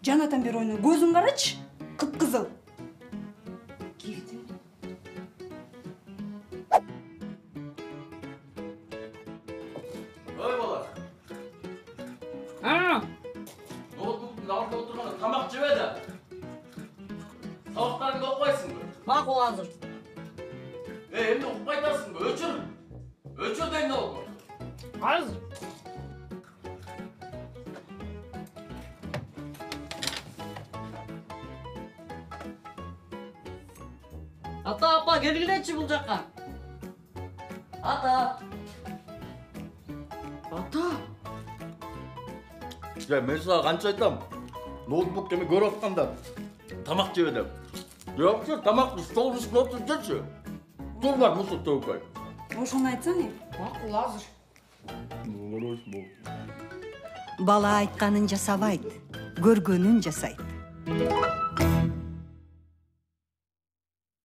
Жанатан бери ойна. Көзүн карачы. Кып-кызыл. Кевде. Ой бала. Ноутбуктың алдында отырғанда тамақ жебеді. Сабақтарыңды оқымайсың ба? Мақұл азыр. Енді оқып қайтасың ба? Өчір. Өчір дейін ол. Азыр. Ата, апа, келгілетші бұл жаққа. Ата. Ата. Я мен саған қанша айтам. Ноутбук деме көріп отқанда тамақ жебеді. Жоқ, тамақты стол үстіне отырып жүрші. Тұр бар мұсыр төгіп қой. Ошону айтсаң, Мақұл азыр. Бала айтканын жасабайт, көргөнүн жасайт.